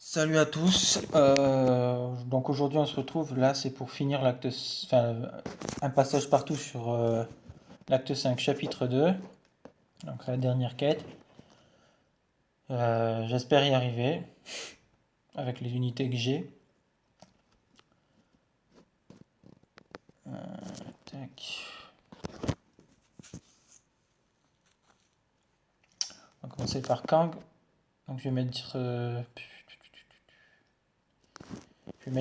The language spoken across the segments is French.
Salut à tous. Donc aujourd'hui on se retrouve là, c'est pour finir un passage partout sur l'acte 5 chapitre 2, donc la dernière quête. J'espère y arriver avec les unités que j'ai. Tac. On va commencer par Kang. Donc je vais mettre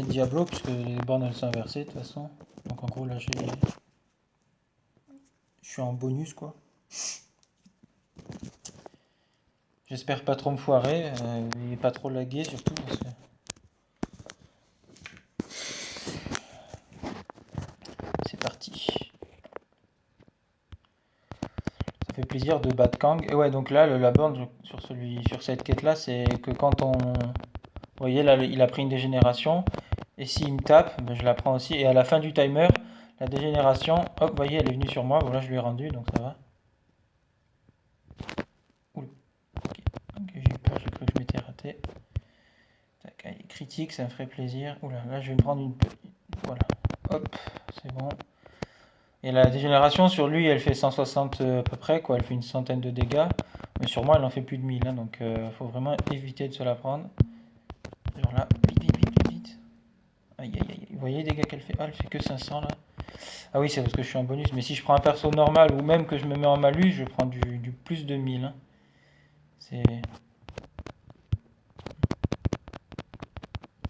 Diablo puisque les bornes elles sont inversées de toute façon. Donc en gros là je suis en bonus quoi. J'espère pas trop me foirer et pas trop laguer surtout parce que c'est parti. Ça fait plaisir de battre Kang. Et ouais, donc là, la borne sur cette quête-là, c'est que quand on. Vous voyez, là, il a pris une dégénération. Et s'il me tape, ben, je la prends aussi. Et à la fin du timer, la dégénération, hop, vous voyez, elle est venue sur moi. Voilà, je lui ai rendu, donc ça va. Oula, ok. Ok, j'ai eu peur, j'ai cru que je m'étais raté. Tac, allez, critique, ça me ferait plaisir. Oula, là, je vais me prendre une petite. Voilà, hop, c'est bon. Et la dégénération sur lui, elle fait 160 à peu près, quoi. Elle fait une centaine de dégâts. Mais sur moi, elle en fait plus de 1000, hein, donc faut vraiment éviter de se la prendre. Genre là, vite, vite, vite, vite, vite. Aïe, aïe, aïe. Vous voyez les dégâts qu'elle fait? Ah, elle fait que 500 là. Ah oui, c'est parce que je suis en bonus. Mais si je prends un perso normal ou même que je me mets en malus, je prends du plus de 1000, hein. C'est.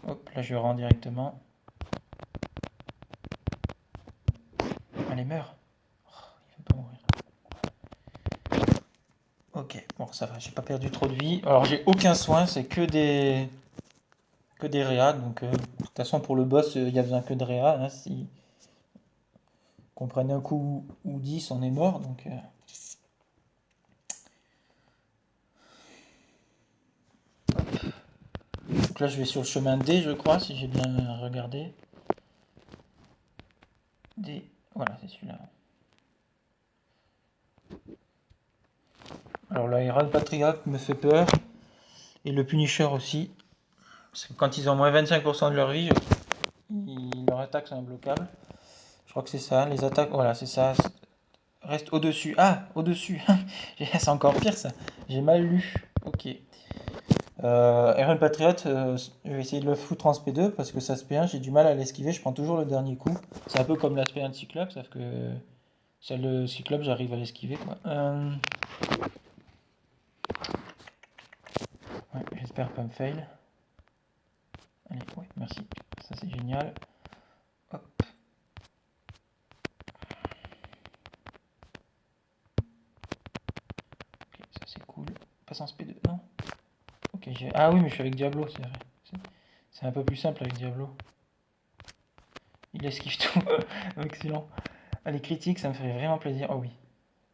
Hop, là je rends directement. Allez, meurs. Oh, il veut pas mourir. Ok, bon, ça va, j'ai pas perdu trop de vie. Alors, j'ai aucun soin, c'est que des réas. Donc, de toute façon, pour le boss, il y a besoin que de réas, hein. Si qu'on prenne un coup ou 10, on est mort. Donc là, je vais sur le chemin D, je crois, si j'ai bien regardé. D, voilà, c'est celui-là. Alors, là, Iron Patriot me fait peur. Et le Punisher aussi. Parce que quand ils ont moins 25% de leur vie, leur attaque sont imbloquables. Je crois que c'est ça. Les attaques, voilà, c'est ça. Reste au-dessus. Ah, au-dessus. C'est encore pire ça. J'ai mal lu. Ok. Iron Patriot, je vais essayer de le foutre en SP2 parce que ça SP1, j'ai du mal à l'esquiver. Je prends toujours le dernier coup. C'est un peu comme l'aspect 1 de Cyclope, sauf que celle de Cyclope, j'arrive à l'esquiver quoi. Ouais, j'espère pas me fail. Allez, ouais, merci. Ça c'est génial. Hop. Ok, ça c'est cool. Passe en SP2. Non. Ok, ah oui, mais je suis avec Diablo, c'est vrai. C'est un peu plus simple avec Diablo. Il esquive tout. Excellent. Allez, critique, ça me ferait vraiment plaisir. Oh oui.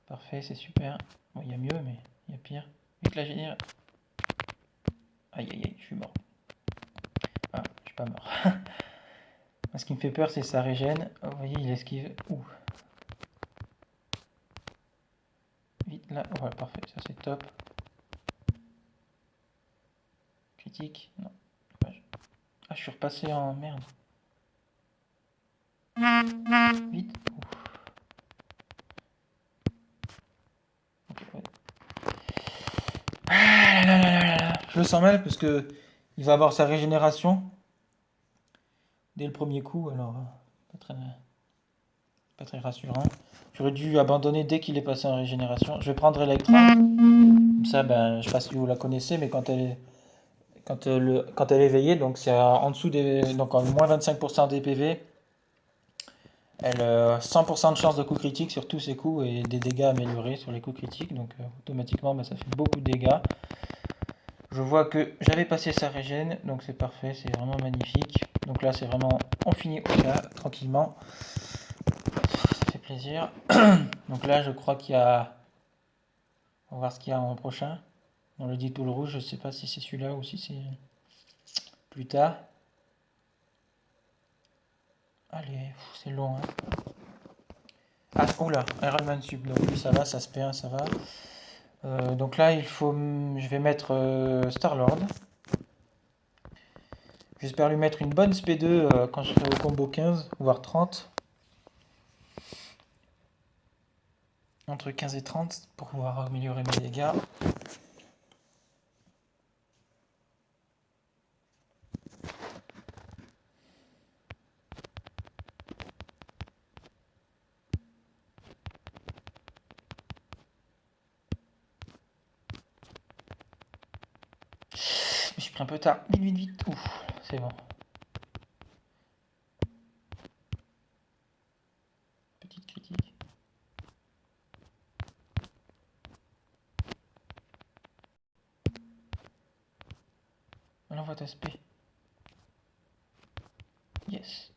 Parfait, c'est super. Bon, il y a mieux, mais il y a pire. Vite la génère. Aïe, aïe, aïe, je suis mort. Ah, je suis pas mort. Ce qui me fait peur, c'est sa régène. Oh, vous voyez, il esquive. Ouh. Vite là. Voilà, parfait, ça c'est top. Critique. Non. Dommage. Ah, je suis repassé en merde. Vite. Ok, ouais. Ah là là là là là. Je le sens mal parce que il va avoir sa régénération dès le premier coup, alors pas très rassurant. J'aurais dû abandonner dès qu'il est passé en régénération. Je vais prendre Electra. Comme ça, ben, je sais pas si vous la connaissez, mais quand elle est éveillée, donc c'est en dessous donc en moins 25% des PV, elle a 100% de chance de coup critique sur tous ses coups et des dégâts améliorés sur les coups critiques. Donc automatiquement, ben, ça fait beaucoup de dégâts. Je vois que j'avais passé sa régène, donc c'est parfait, c'est vraiment magnifique. Donc là, c'est vraiment, on finit au cas, tranquillement. Ça fait plaisir. Donc là, je crois qu'il y a, on va voir ce qu'il y a en prochain. Dans le dit-tout le rouge, je sais pas si c'est celui-là ou si c'est plus tard. Allez, c'est long, hein. Ah, oula, Iron Man Sub, donc lui ça va, ça se perd, ça va. Donc là, je vais mettre Star-Lord. J'espère lui mettre une bonne SP2 quand je serai au combo 15, voire 30. Entre 15 et 30 pour pouvoir améliorer mes dégâts. Je suis pris un peu tard. Vite, vite, vite. Ouf, c'est bon. Petite critique. On envoie ta SP. Yes.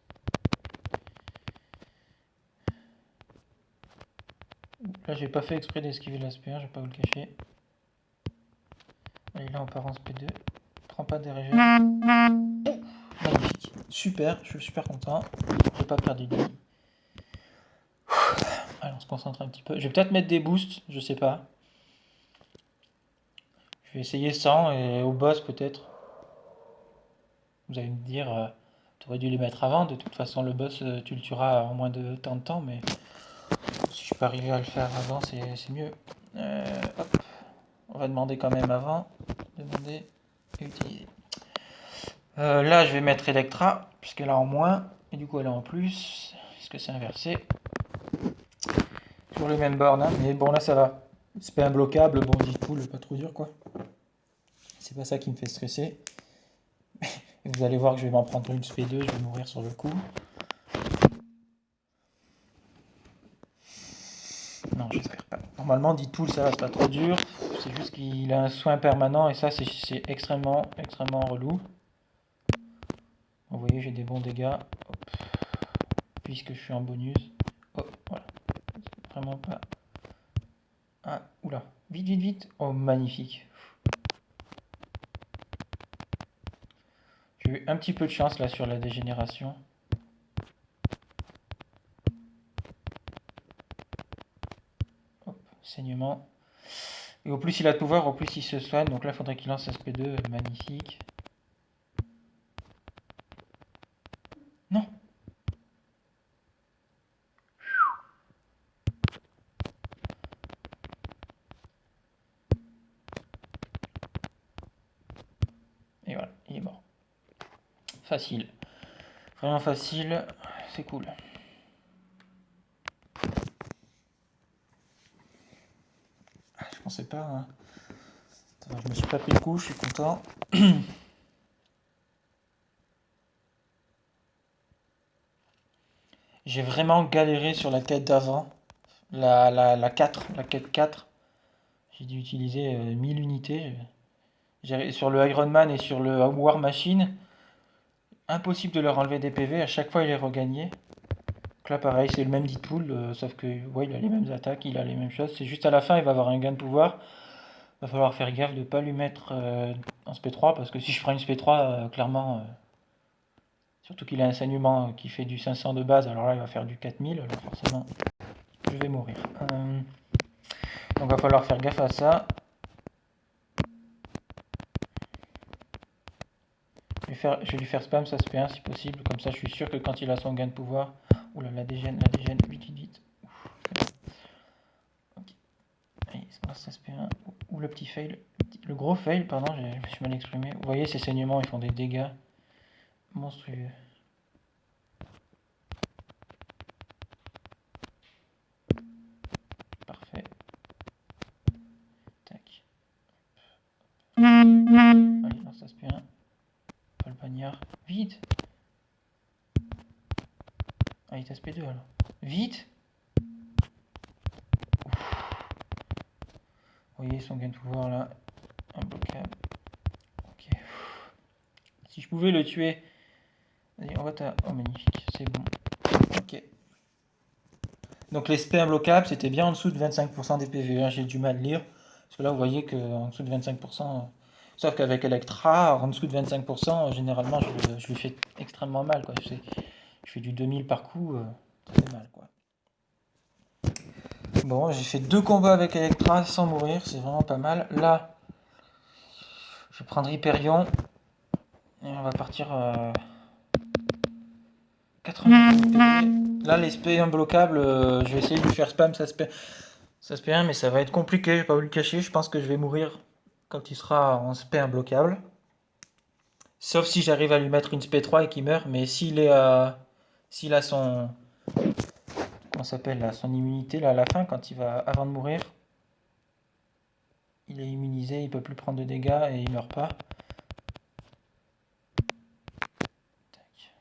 Là, j'ai pas fait exprès d'esquiver la SP1, je vais pas vous le cacher. Allez, là, on part en SP2. Prends pas des régènes. Magnifique. Super, je suis super content. J'ai pas perdu de vie. Allez, on se concentre un petit peu. Je vais peut-être mettre des boosts, je sais pas. Je vais essayer sans et au boss peut-être. Vous allez me dire, tu aurais dû les mettre avant. De toute façon, le boss, tu le tueras en moins de tant de temps, mais si je peux arriver à le faire avant, c'est mieux. Hop. On va demander quand même avant. Demander et utiliser. Là, je vais mettre Electra, puisqu'elle a en moins, et du coup elle a en plus. Est-ce que c'est inversé? Toujours les mêmes bornes, hein, mais bon, là ça va. C'est pas imbloquable, bon, dit cool, pas trop dur quoi. C'est pas ça qui me fait stresser. Et vous allez voir que je vais m'en prendre une SP2, je vais mourir sur le coup. Non, j'espère pas. Normalement, dit tool, ça va, c'est pas trop dur. C'est juste qu'il a un soin permanent et ça, c'est extrêmement, extrêmement relou. Vous voyez, j'ai des bons dégâts. Hop. Puisque je suis en bonus. Hop, voilà. Vraiment pas. Ah, oula. Vite, vite, vite. Oh, magnifique. J'ai eu un petit peu de chance là sur la dégénération. Hop, saignement. Et au plus il a de pouvoir, au plus il se soigne. Donc là, il faudrait qu'il lance SP2. Magnifique. Non. Et voilà, il est mort. Facile. Vraiment facile. C'est cool. Je pensais pas. Hein. Je me suis pas pris le coup, je suis content. J'ai vraiment galéré sur la quête d'avant. La 4, la quête 4. J'ai dû utiliser 1000 unités. Sur le Iron Man et sur le War Machine, impossible de leur enlever des PV. À chaque fois, il les regagnait. Donc là, pareil, c'est le même Deadpool, sauf que ouais, il a les mêmes attaques, il a les mêmes choses. C'est juste à la fin, il va avoir un gain de pouvoir. Il va falloir faire gaffe de ne pas lui mettre en SP3, parce que si je prends une SP3, clairement, surtout qu'il a un saignement qui fait du 500 de base, alors là, il va faire du 4000, alors forcément, je vais mourir. Donc, il va falloir faire gaffe à ça. Je vais lui faire spam sa SP1 si possible, comme ça je suis sûr que quand il a son gain de pouvoir. Oula, la dégène, vite, vite, vite. Ok. Allez, c'est bon, sa SP1. Ou le petit fail. Le gros fail, pardon, je me suis mal exprimé. Vous voyez, ces saignements, ils font des dégâts monstrueux. Parfait. Tac. Allez, lance SP1. Pas le pagnard. Vite. Allez, t'as SP2 alors. Vite. Vous voyez son gain de pouvoir là. Imbloquable. Ok. Si je pouvais le tuer. Allez, on va ta. Oh, magnifique. C'est bon. Ok. Donc l'esprit imbloquable, c'était bien en dessous de 25% des PV. Hein, j'ai du mal à lire. Parce que là, vous voyez qu'en dessous de 25%, sauf qu'avec Electra, en dessous de 25%, généralement, je lui fais extrêmement mal. Quoi. Je fais du 2000 par coup, ça fait mal. Quoi. Bon, j'ai fait 2 combats avec Electra sans mourir, c'est vraiment pas mal. Là, je vais prendre Hyperion. Et on va partir 80 PV. Là, les spé imbloquables, je vais essayer de lui faire spam ça se P1, mais ça va être compliqué, je vais pas vous le cacher. Je pense que je vais mourir quand il sera en spé imbloquable. Sauf si j'arrive à lui mettre une spé 3 et qu'il meurt, mais s'il a son. Comment ça s'appelle là, son immunité là, à la fin, quand il va. Avant de mourir, il est immunisé, il peut plus prendre de dégâts et il meurt pas. Tac.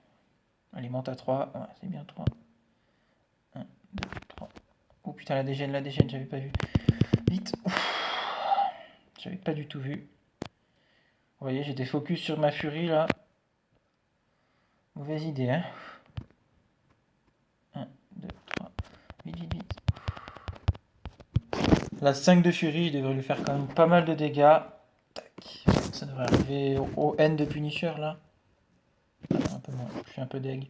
Allez, monte à 3. Ouais, c'est bien 3. 1, 2, 3. Oh putain, la dégène, j'avais pas vu. Vite. J'avais pas du tout vu. Vous voyez, j'étais focus sur ma furie là. Mauvaise idée, hein. 1, 2, 3. Vite, vite, vite. La 5 de furie, je devrais lui faire quand même pas mal de dégâts. Tac. Ça devrait arriver au N de Punisher là. Ah, un peu moins. Je suis un peu deg.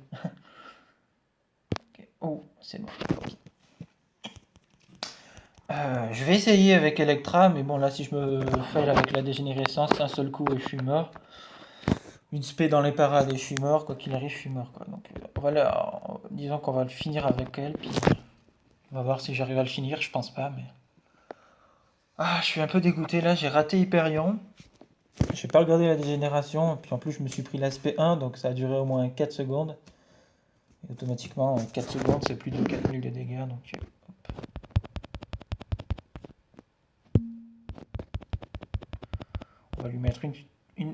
Okay. Oh, c'est bon. Okay. Je vais essayer avec Electra, mais bon là si je me fail avec la dégénérescence, un seul coup et je suis mort. Une spé dans les parades et je suis mort, quoi qu'il arrive je suis mort quoi. Donc voilà, disons qu'on va le finir avec elle, puis on va voir si j'arrive à le finir, je pense pas mais. Ah, je suis un peu dégoûté là, j'ai raté Hyperion. Je vais pas regarder la dégénération, puis en plus je me suis pris l'aspect 1, donc ça a duré au moins 4 secondes. Et automatiquement, en 4 secondes, c'est plus de 4000 de dégâts, donc hop. On va lui mettre une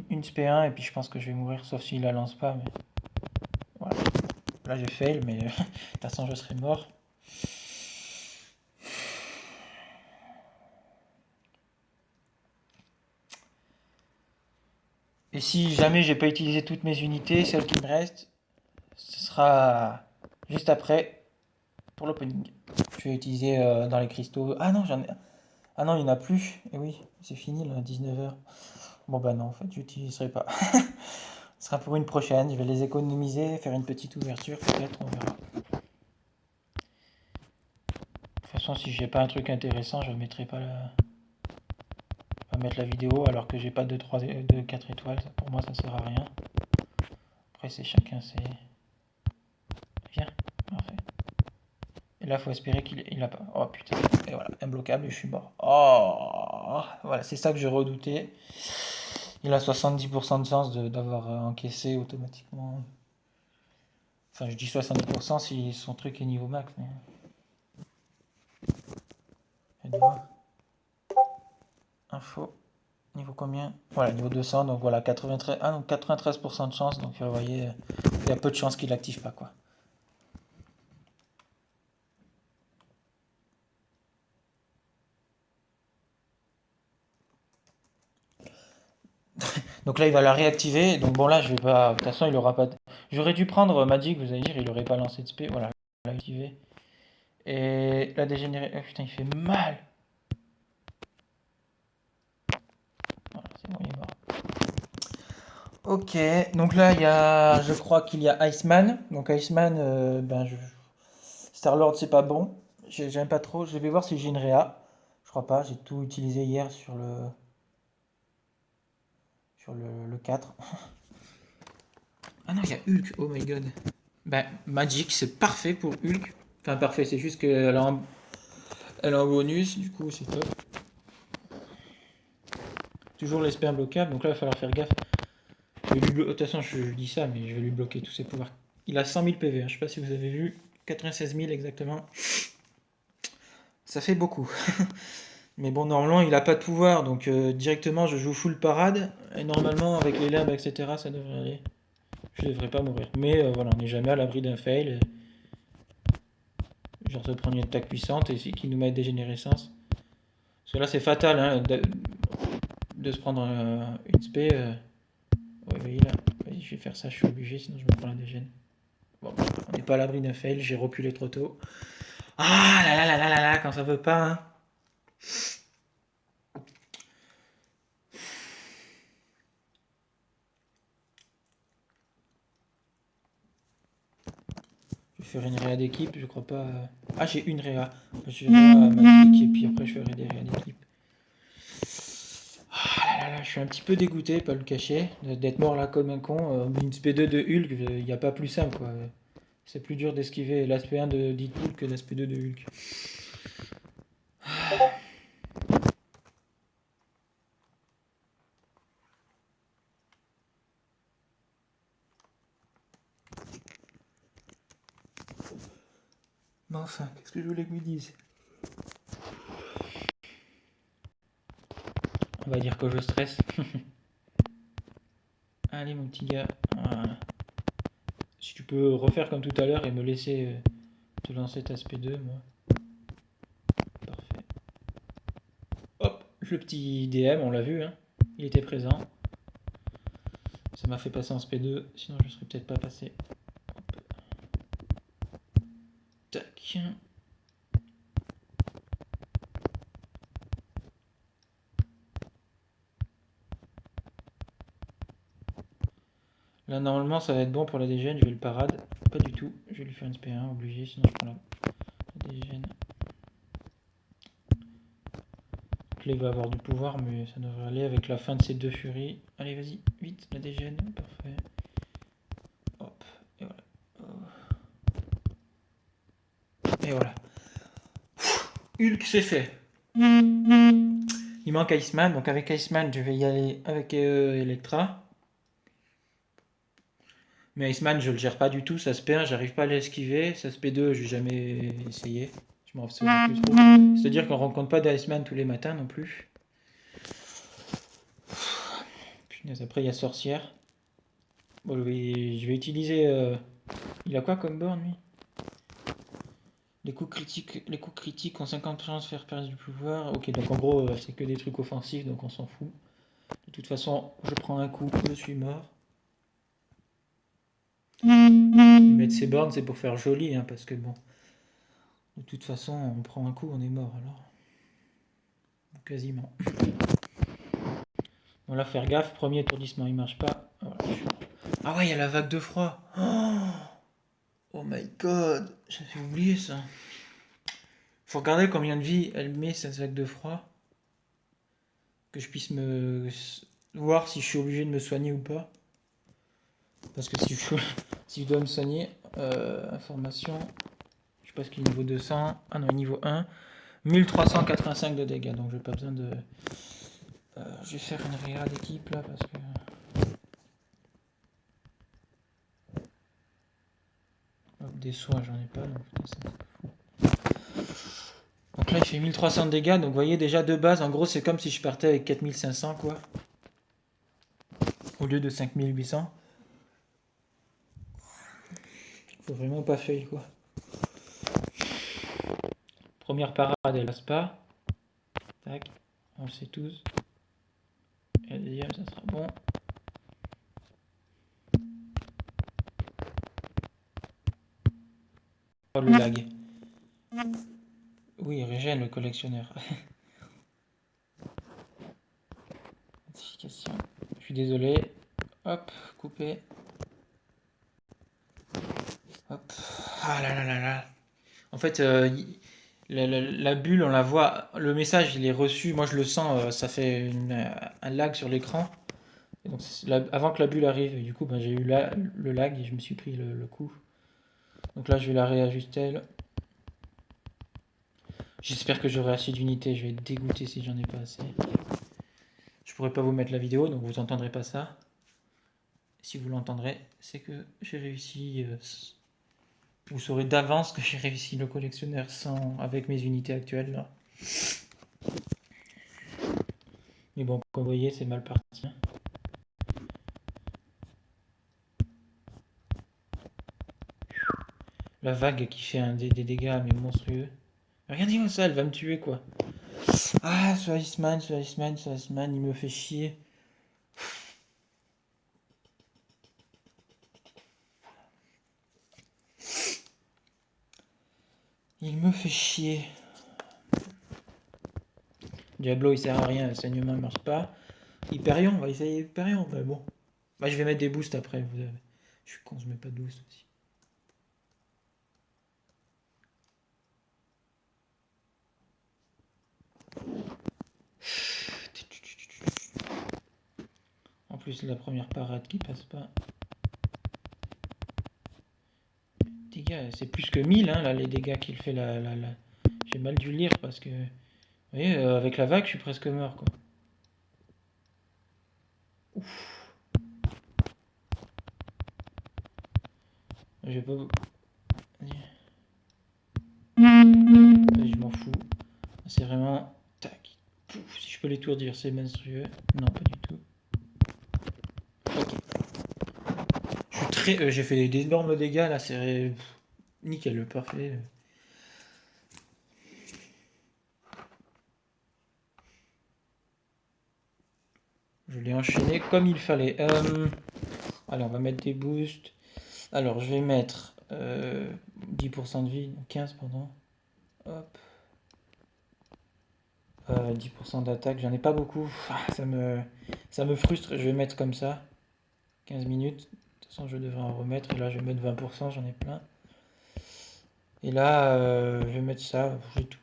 SP1 et puis je pense que je vais mourir, sauf s'il la lance pas, mais voilà. Là j'ai fail, mais de toute façon je serai mort. Et si jamais j'ai pas utilisé toutes mes unités, celles qui me restent, ce sera juste après pour l'opening. Je vais utiliser dans les cristaux. Ah non, Ah non, il n'y en a plus. Et oui, c'est fini là, 19h. Bon bah non, en fait, j'utiliserai pas. Ce sera pour une prochaine. Je vais les économiser, faire une petite ouverture, peut-être, on verra. De toute façon, si j'ai pas un truc intéressant, je ne mettrai pas à mettre la vidéo alors que j'ai pas de 4 étoiles. Pour moi, ça sert à rien. Après, c'est chacun, c'est. Viens, parfait. Et là, faut espérer qu'il a pas. Oh putain. Et voilà, imbloquable et je suis mort. Oh, voilà, c'est ça que je redoutais. Il a 70% de chance d'avoir encaissé automatiquement. Enfin, je dis 70% si son truc est niveau max. Mais... Info. Niveau combien? Voilà, niveau 200. Donc voilà, 93, ah, donc 93% de chance. Donc vous voyez, il y a peu de chances qu'il l'active pas, quoi. Donc là, il va la réactiver. Donc bon, là, je vais pas. De toute façon, il aura pas. J'aurais dû prendre Magic, vous allez dire, il aurait pas lancé de spé. Voilà, il l'a activé. Et la dégénérée. Oh putain, il fait mal. Voilà, c'est bon, il est mort. Ok, donc là, je crois qu'il y a Iceman. Donc Iceman, Star-Lord, c'est pas bon. J'aime pas trop. Je vais voir si j'ai une réa. Je crois pas, j'ai tout utilisé hier sur le 4. Ah non, il y a Hulk, oh my god. Ben, Magic, c'est parfait pour Hulk. Enfin, parfait, c'est juste qu'elleelle a un bonus, du coup, c'est top. Toujours l'esprit imbloquable, donc là, il va falloir faire gaffe. De toute façon, je dis ça, mais je vais lui bloquer tous ses pouvoirs. Il a 100 000 PV, hein. Je sais pas si vous avez vu. 96 000 exactement. Ça fait beaucoup. Mais bon, normalement, il a pas de pouvoir, donc directement, je joue full parade. Et normalement, avec les limbes, etc., ça devrait aller. Je devrais pas mourir. Mais voilà, on n'est jamais à l'abri d'un fail. Genre se prendre une attaque puissante et qui nous met des dégénérescence. Parce que là, c'est fatal hein, de se prendre une spé. Ouais, voyez là. Vas-y, je vais faire ça, je suis obligé, sinon je me prends la dégène. Bon, on n'est pas à l'abri d'un fail, j'ai reculé trop tôt. Ah là là là là là là, quand ça veut pas, hein. Je vais faire une réa d'équipe, je crois pas. Ah, j'ai une réa. Je vais réa magique et puis après je ferai des réa d'équipe. Ah là là là, Je suis un petit peu dégoûté, pas le cacher, d'être mort là comme un con. Une SP2 de Hulk, il n'y a pas plus simple quoi. C'est plus dur d'esquiver l'aspect 1 de Deadpool que l'aspect 2 de Hulk. Mais enfin, qu'est-ce que je voulais que vous dise? On va dire que je stresse. Allez mon petit gars. Voilà. Si tu peux refaire comme tout à l'heure et me laisser te lancer ta SP2, moi. Parfait. Hop, le petit DM, on l'a vu, hein. Il était présent. Ça m'a fait passer en SP2, sinon je ne serais peut-être pas passé. Hop. Tac. Là, normalement, ça va être bon pour la dégène. Je vais le parade. Pas du tout. Je vais lui faire une SP1, obligé, sinon je prends la dégène. Donc là, il va avoir du pouvoir, mais ça devrait aller avec la fin de ces deux furies. Allez, vas-y, vite, la dégène. Parfait. Hop, et voilà. Et voilà. Hulk, c'est fait. Il manque Iceman, donc avec Iceman, je vais y aller avec Electra. Mais Iceman, je le gère pas du tout, ça se perd, j'arrive pas à l'esquiver. Ça se P2, j'ai jamais essayé. Je m'en souviens plus trop. C'est-à-dire qu'on rencontre pas d'Iceman tous les matins non plus. Punaise, après il y a Sorcière. Bon, je vais utiliser. Il a quoi comme borne lui? Les coups critiques ont 50% de faire perdre du pouvoir. Ok, donc en gros, c'est que des trucs offensifs, donc on s'en fout. De toute façon, je prends un coup, je suis mort. Mettre ses bornes, c'est pour faire joli, hein, parce que bon. De toute façon, on prend un coup, on est mort alors. Quasiment. Bon là, faire gaffe, premier étourdissement, il marche pas. Voilà. Ah ouais, il y a la vague de froid. Oh my god, j'avais oublié ça. Faut regarder combien de vie elle met cette vague de froid. Que je puisse me voir si je suis obligé de me soigner ou pas. Parce que si je dois me soigner, information, je sais pas ce qu'il est niveau 200. Ah non, niveau 1. 1385 de dégâts, donc j'ai pas besoin de... je vais faire une réa d'équipe là parce que... Des soins, j'en ai pas, donc putain, ça me fout. Donc là, il fait 1300 de dégâts, donc vous voyez déjà de base, en gros, c'est comme si je partais avec 4500 quoi. Au lieu de 5800. Faut vraiment pas fail quoi. Première parade, elle passe pas. Tac, on le sait tous. Et la deuxième, ça sera bon. Oh le lag. Oui, régène le collectionneur. Notification. Je suis désolé. Hop, coupé. Hop. Ah là là là là. En fait, la bulle, on la voit. Le message, il est reçu. Moi, je le sens. Ça fait un lag sur l'écran. Donc, avant que la bulle arrive, et du coup, ben, j'ai eu le lag et je me suis pris le coup. Donc là, je vais la réajuster. J'espère que j'aurai assez d'unités. Je vais être dégoûté si j'en ai pas assez. Je pourrais pas vous mettre la vidéo, donc vous entendrez pas ça. Si vous l'entendrez, c'est que j'ai réussi. Vous saurez d'avance que j'ai réussi le collectionneur sans avec mes unités actuelles là. Mais bon, comme vous voyez, c'est mal parti. La vague qui fait des dégâts mais monstrueux. Regardez-moi ça, elle va me tuer quoi. Ah, ce Iceman, il me fait chier. Il me fait chier. Diablo il sert à rien, le saignement il marche pas. Hyperion, on va essayer Hyperion, mais bon. Bah, je vais mettre des boosts après, vous avez. Je suis con, je mets pas de boost aussi. plus la première parade qui passe pas. Dégâts, c'est plus que 1000 hein, là, les dégâts qu'il fait la. J'ai mal dû lire parce que. Vous voyez, avec la vague, je suis presque mort quoi. Ouf. Je vais pas. Je m'en fous. C'est vraiment. Tac. Pouf, si je peux l'étourdir, c'est monstrueux. Non, pas du tout. Ok. Je suis très. J'ai fait d'énormes dégâts là, c'est. Nickel, parfait. Je l'ai enchaîné comme il fallait. Alors, on va mettre des boosts. Alors, je vais mettre 10% de vie, 15 pardon. Hop. 10% d'attaque, j'en ai pas beaucoup. Ça me frustre, je vais mettre comme ça. 15 minutes. De toute façon, je devrais en remettre. Et là, je vais mettre 20%, j'en ai plein. Et là, je vais mettre ça. J'ai tout.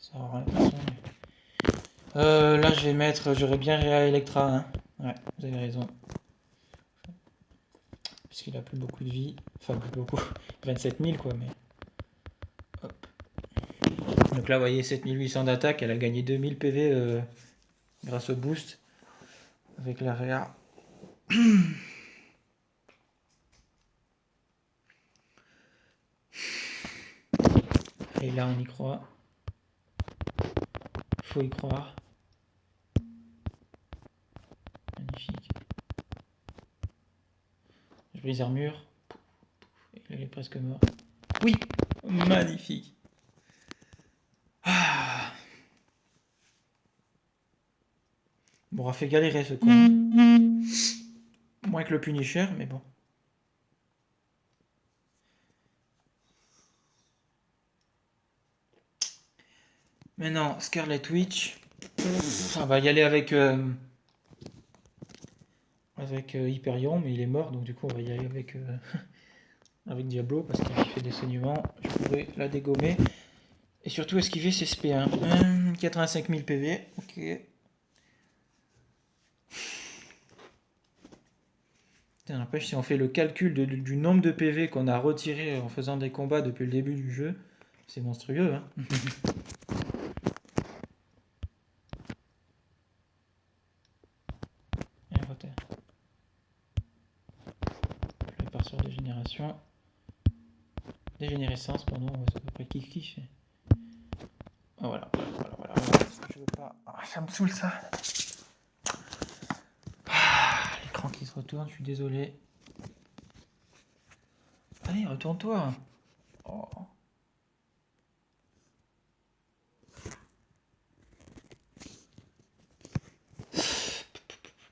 Ça sert à rien, de toute façon, mais... là, je vais mettre. J'aurais bien Réa Electra. Hein. Ouais, vous avez raison. Puisqu'il a plus beaucoup de vie. Enfin, plus beaucoup. 27 000, quoi, mais. Hop. Donc là, vous voyez, 7800 d'attaque. Elle a gagné 2000 PV grâce au boost. Avec la Réa. Et là, on y croit. Faut y croire. Magnifique. Je brise armure. Et là, il est presque mort. Oui! Magnifique. Ah. Bon, on a fait galérer ce con. Moins que le Punisher, mais bon. Maintenant, Scarlet Witch. On va y aller avec Hyperion, mais il est mort, donc du coup on va y aller avec, avec Diablo, parce qu'il fait des saignements. Je pourrais la dégommer. Et surtout esquiver ses SP1. 85 000 PV, ok. N'empêche, si on fait le calcul du nombre de PV qu'on a retiré en faisant des combats depuis le début du jeu, c'est monstrueux. Hein. Et voilà. Je pars sur dégénération. Dégénérescence, pardon, c'est à peu près kiff. Oh, voilà. Je veux pas. Ah, ça me saoule ça. L'écran qui se retourne, je suis désolé. Allez, retourne-toi. Oh.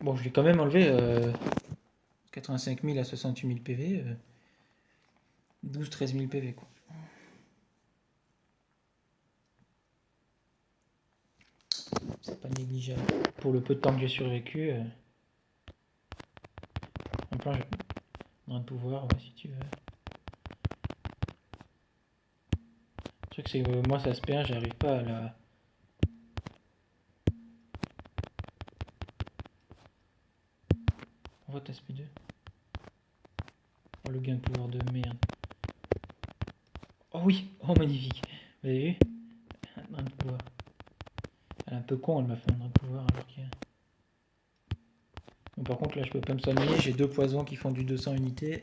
Bon, je l'ai quand même enlevé 85 000 à 68 000 PV. 12-13 000 PV, quoi. C'est pas négligeable. Pour le peu de temps que j'ai survécu. En plan, j'ai un pouvoir, ouais, si tu veux. Le truc, c'est que moi, ça se perd, j'arrive pas à la. On vote SP2. Oh, le gain de pouvoir de merde. Oh oui, oh magnifique. Vous avez vu? Un drain de pouvoir. Elle est un peu con, elle m'a fait un drain de pouvoir alors qu'il y a... Bon, par contre, là, je peux pas me soigner. J'ai 2 poisons qui font du 200 unités.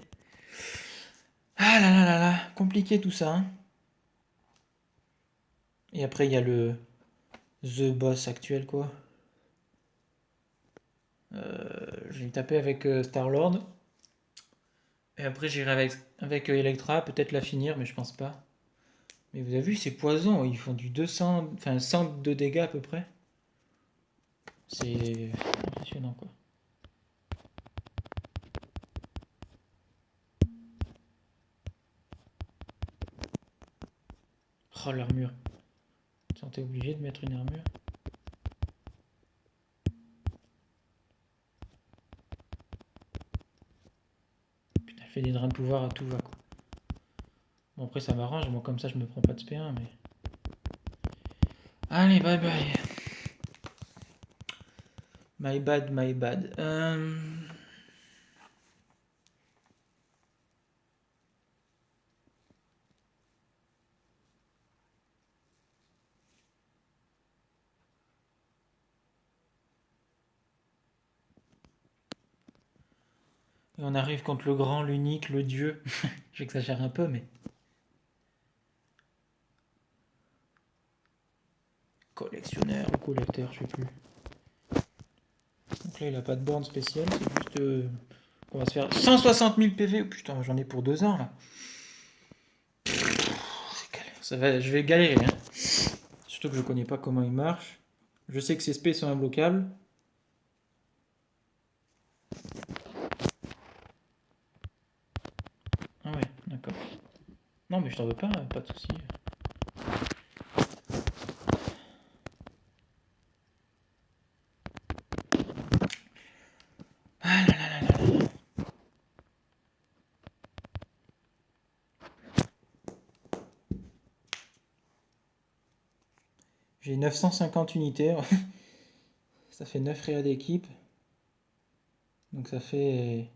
Ah là là là là, compliqué tout ça. Hein. Et après, il y a le The Boss actuel, quoi. Je vais taper avec Star-Lord. Et après, j'irai avec Electra, peut-être la finir, mais je pense pas. Mais vous avez vu, ces poisons, ils font du 200, enfin 100 de dégâts à peu près. C'est impressionnant, quoi. Oh, l'armure. T'es obligé de mettre une armure. Putain, elle fait des drains de pouvoir à tout va, quoi. Bon, après, ça m'arrange. Moi, comme ça, je me prends pas de SP1, mais... Allez, bye bye. My bad, my bad. Et on arrive contre le grand, l'unique, le dieu. J'exagère un peu, mais... Collectionneur ou collecteur, je sais plus. Donc là, il a pas de borne spéciale, c'est juste... on va se faire 160 000 PV. Oh, putain, j'en ai pour 2 ans, là. Ça va, je vais galérer, hein. Surtout que je connais pas comment il marche. Je sais que ces spés sont imbloquables. Ah ouais, d'accord. Non, mais je t'en veux pas de soucis. Ah là là là là. J'ai 950 unités. Ça fait 9 réas d'équipe. Donc ça fait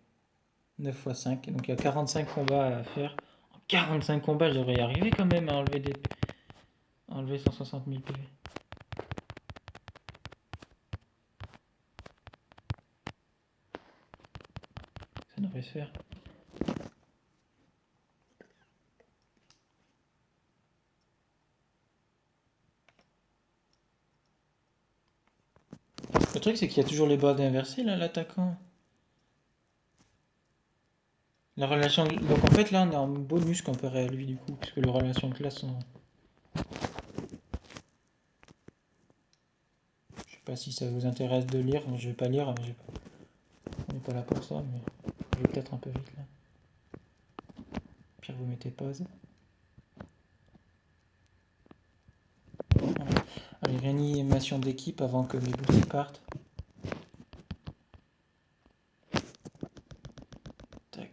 9 x 5. Donc il y a 45 combats à faire. En 45 combats, je devrais y arriver quand même à enlever 160 000 PV. Ça devrait se faire. Le truc, c'est qu'il y a toujours les balles inversées, là, l'attaquant. La relation... Donc en fait, là, on est en bonus comparé à lui, du coup, puisque les relations de classe sont... Je sais pas si ça vous intéresse de lire. Je vais pas lire, on n'est pas là pour ça, mais je vais peut-être un peu vite, là. Pire, vous mettez pause. Voilà. Allez, réanimation d'équipe avant que mes boosts partent. Tac.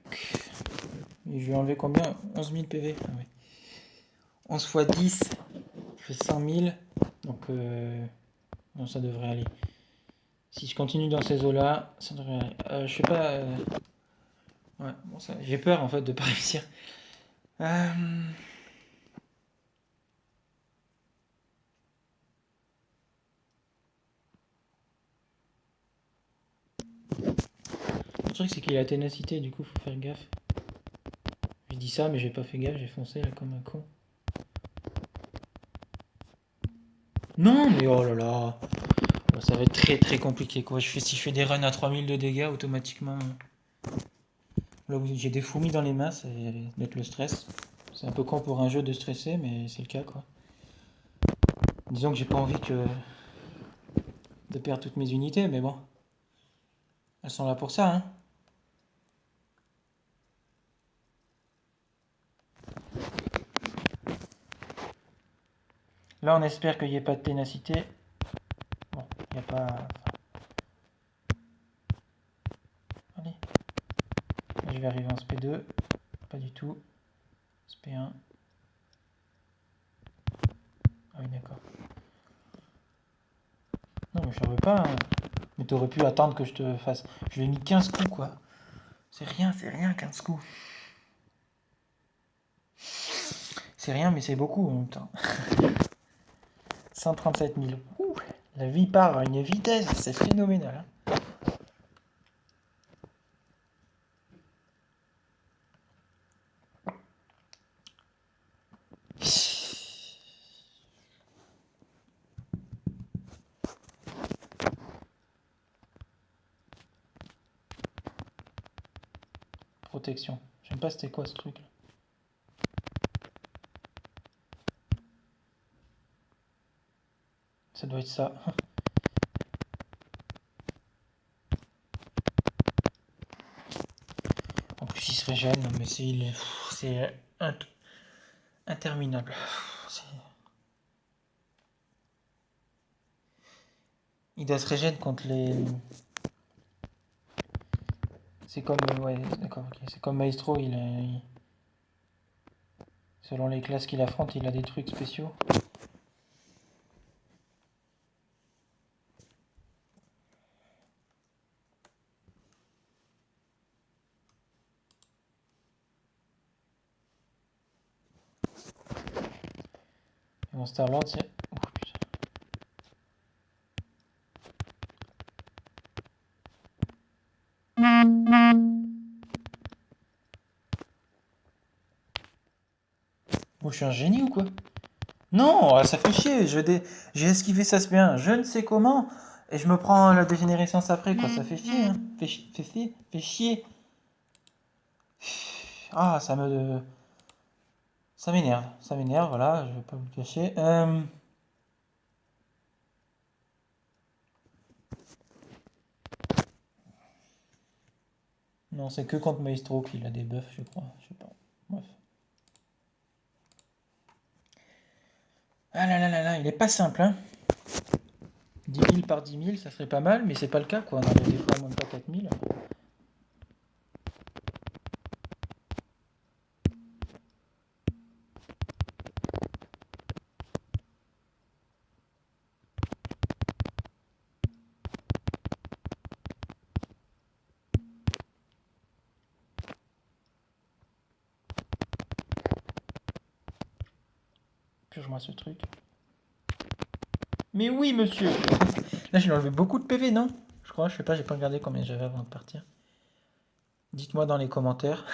Et je vais enlever combien? 11 000 PV. Ah ouais. 11 x 10, ça fait 100 000. Donc, non, ça devrait aller. Si je continue dans ces eaux-là, ça devrait aller. Je sais pas... Ouais, bon, ça... j'ai peur, en fait, de pas réussir. Le truc, c'est qu'il a la ténacité, du coup, faut faire gaffe. Je dis ça, mais j'ai pas fait gaffe, j'ai foncé là comme un con. Non, mais oh là là. Ça va être très très compliqué, quoi. Si je fais des runs à 3000 de dégâts, automatiquement... Là où j'ai des fourmis dans les mains, ça va mettre le stress. C'est un peu con pour un jeu de stresser, mais c'est le cas, quoi. Disons que j'ai pas envie de perdre toutes mes unités, mais bon. Elles sont là pour ça, hein. Là, on espère qu'il n'y ait pas de ténacité. Bon, il n'y a pas... Allez. Je vais arriver en SP2. Pas du tout. SP1. Ah oui, d'accord. Non, mais je veux pas, hein. Mais t'aurais pu attendre que je te fasse... Je lui ai mis 15 coups, quoi. C'est rien, 15 coups. C'est rien, mais c'est beaucoup en même temps. 137 000. Ouh, la vie part à une vitesse, c'est phénoménal, hein. Protection. J'aime pas c'était quoi ce truc là. Ça doit être ça. En plus il se régène, mais c'est interminable. Il doit se régénérer contre les... C'est comme... Ouais, d'accord, ok. C'est comme Maestro, selon les classes qu'il affronte, il a des trucs spéciaux. Mon Star-Lord, c'est... Oh, putain. Oh, je suis un génie ou quoi? Non, ça fait chier. J'ai esquivé ça bien. Je ne sais comment. Et je me prends la dégénérescence après, quoi. Ça fait chier, hein. Fait chier. Ah, ça m'énerve. Ça m'énerve, voilà. Je vais pas vous le cacher. Non, c'est que contre Maestro qu'il a des buffs, je crois. Je sais pas. Bref. Ah là là là là, il est pas simple, hein. 10 000 par 10 000, ça serait pas mal, mais c'est pas le cas, quoi. On a des fois même pas 4 000. Purge-moi ce truc. Mais oui, monsieur! Là, j'ai enlevé beaucoup de PV, non? Je crois, je sais pas, j'ai pas regardé combien j'avais avant de partir. Dites-moi dans les commentaires.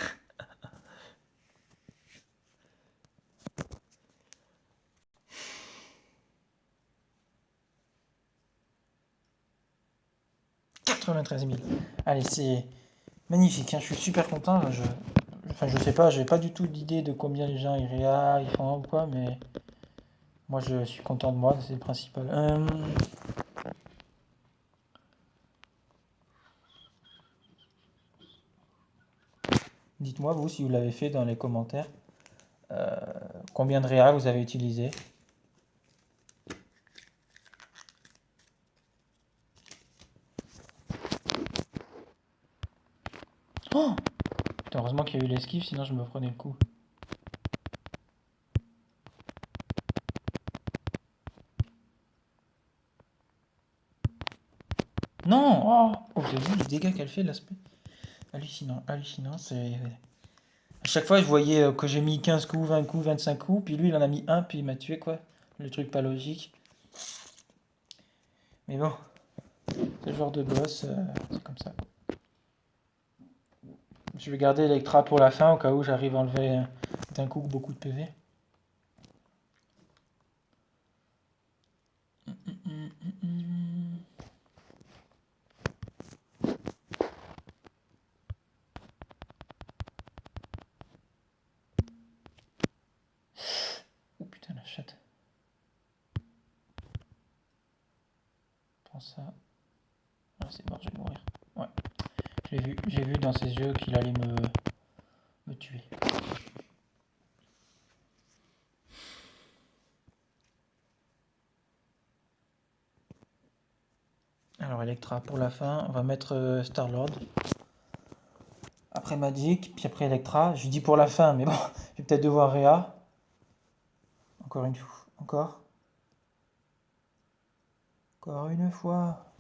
93 000. Allez, c'est magnifique, hein, je suis super content. Enfin, je sais pas, j'ai pas du tout d'idée de combien les gens ils font ou quoi, mais moi je suis content de moi, c'est le principal. Dites-moi vous si vous l'avez fait dans les commentaires. Euh, Combien de réa vous avez utilisé? Oh putain, heureusement qu'il y a eu l'esquive, sinon je me prenais le coup. Non! Oh, vous avez vu les dégâts qu'elle fait, l'aspect? Hallucinant, hallucinant, c'est... À chaque fois, je voyais que j'ai mis 15 coups, 20 coups, 25 coups, puis lui, il en a mis un, puis il m'a tué, quoi. Le truc pas logique. Mais bon, ce genre de boss, c'est comme ça. Je vais garder Electra pour la fin, au cas où j'arrive à enlever d'un coup beaucoup de PV. Oh putain, la chatte. Prends ça. Ah, c'est mort, je vais mourir. Ouais, j'ai vu dans ses yeux qu'il allait me tuer. Alors, Electra pour la fin, on va mettre Star-Lord. Après Magic, puis après Electra. Je dis pour la fin, mais bon, je vais peut-être devoir Réa. Encore une fois. Encore. Encore une fois.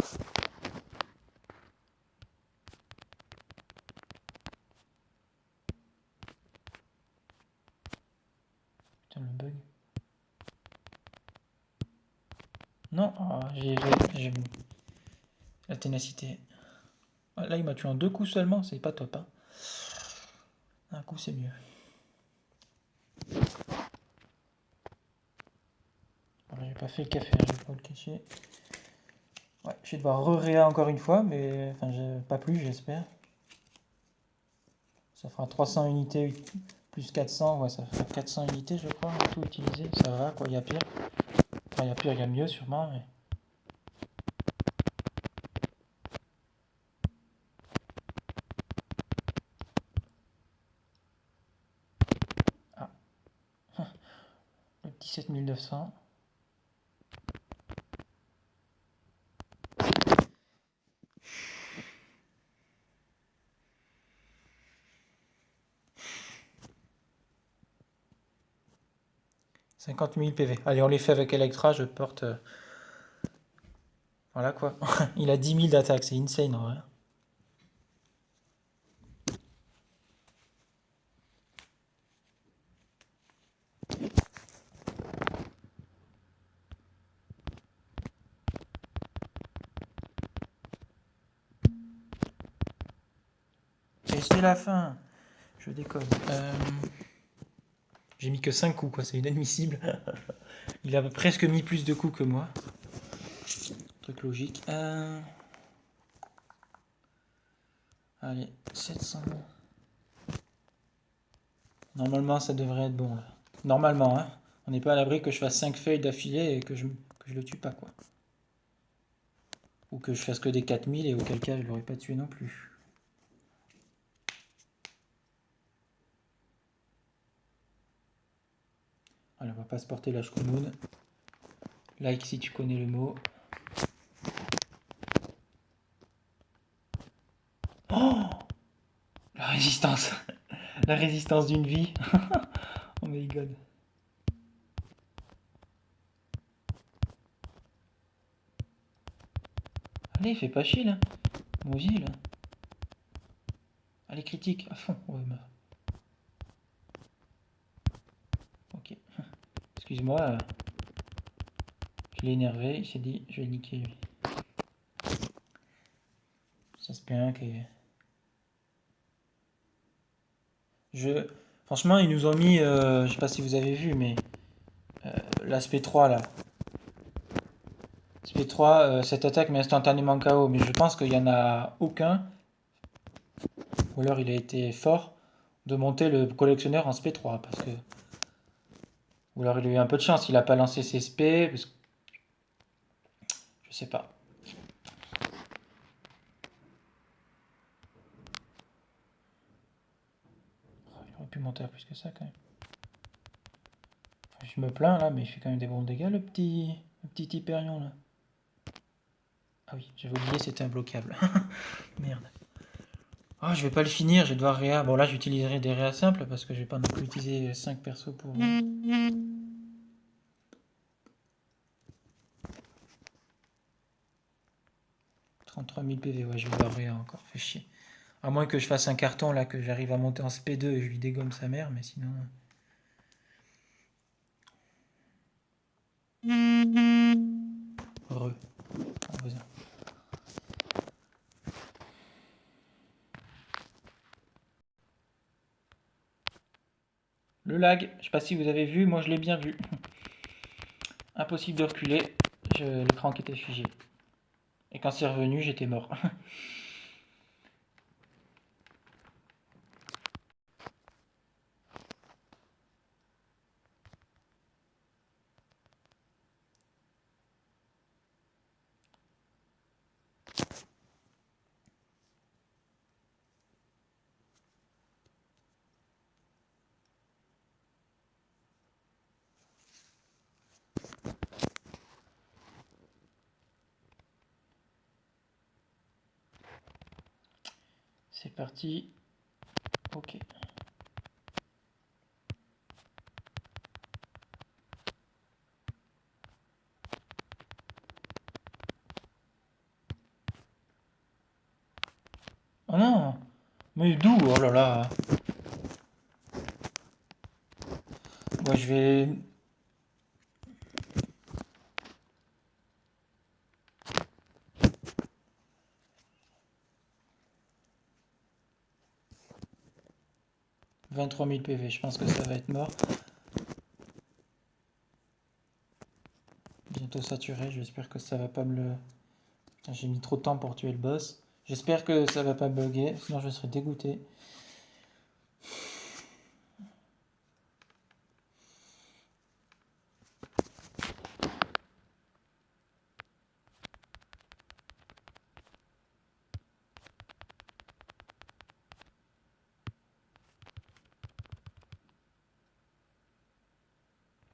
Putain, le bug. Non, j'ai la ténacité. Ah, là, il m'a tué en 2 coups seulement, c'est pas top, hein. Un coup, c'est mieux. Voilà, j'ai pas fait le café, je vais pas le cacher. Ouais, je vais devoir re-réa encore une fois, mais enfin, pas plus, j'espère. Ça fera 300 unités plus 400, ouais, ça fera 400 unités, je crois, tout utilisé. Ça va, quoi, il y a pire. Enfin, il y a pire, il y a mieux, sûrement, mais... Ah, le 17 900. « 50 000 PV. Allez, on les fait avec Electra, je porte... Voilà, quoi. Il a 10 000 d'attaque, c'est insane, en vrai. c'est la fin. Je déconne. J'ai mis que 5 coups, quoi. C'est inadmissible. Il a presque mis plus de coups que moi. Truc logique. Allez, 700. Normalement, ça devrait être bon, là. Normalement, hein. On n'est pas à l'abri que je fasse 5 feuilles d'affilée et que je le tue pas, quoi. Ou que je fasse que des 4000 et auquel cas je l'aurais pas tué non plus. Allez, on va pas se porter la choumoune. Like si tu connais le mot. Oh, la résistance. La résistance d'une vie. Oh my god. Allez, fais pas chier là. Moi aussi là. Allez, critique à fond. Ouais, bah. Ok. Excuse-moi. Je l'ai énervé. Il s'est dit, je vais le niquer lui. Ça se peut que. Franchement, ils nous ont mis. Je sais pas si vous avez vu, mais. L'aspect 3 là. L'aspect 3, cette attaque met instantanément KO. Mais je pense qu'il y en a aucun. Ou alors il a été fort de monter le collectionneur en SP3 parce que. Ou alors il a eu un peu de chance, il a pas lancé ses SP. Parce que... Je sais pas. Oh, il aurait pu monter à plus que ça quand même. Enfin, je me plains là, mais il fait quand même des bons dégâts le petit Hyperion là. Ah oui, j'avais oublié, c'était imbloquable. Merde. Oh, je vais pas le finir, je vais devoir réa. Bon là j'utiliserai des réa simples parce que je vais pas non plus utiliser 5 persos pour. 33 000 PV, ouais, je vais devoir réa encore, fait chier. À moins que je fasse un carton là, que j'arrive à monter en SP2 et je lui dégomme sa mère, mais sinon. Heureux. Le lag, je sais pas si vous avez vu, moi je l'ai bien vu. Impossible de reculer, l'écran qui était figé. Et quand c'est revenu, j'étais mort. C'est parti. Ok. Oh non! Mais d'où? Oh là là! Moi je vais. « 23 000 PV, je pense que ça va être mort. Bientôt saturé, j'espère que ça va pas me le... J'ai mis trop de temps pour tuer le boss. J'espère que ça va pas bugger, sinon je serais dégoûté.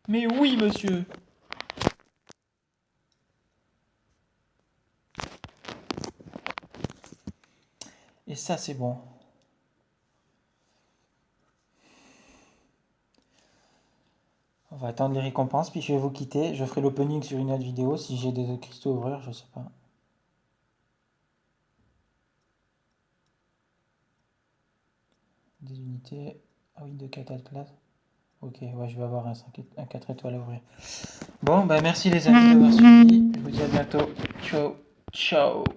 Mais oui, monsieur! Et ça, c'est bon. On va attendre les récompenses, puis je vais vous quitter. Je ferai l'opening sur une autre vidéo si j'ai des cristaux à ouvrir, je sais pas. Des unités. Ah oui, de 4 classe. Ok, ouais, je vais avoir un 4 étoiles à ouvrir. Bon, bah merci les amis d'avoir suivi. Je vous dis à bientôt. Ciao, ciao.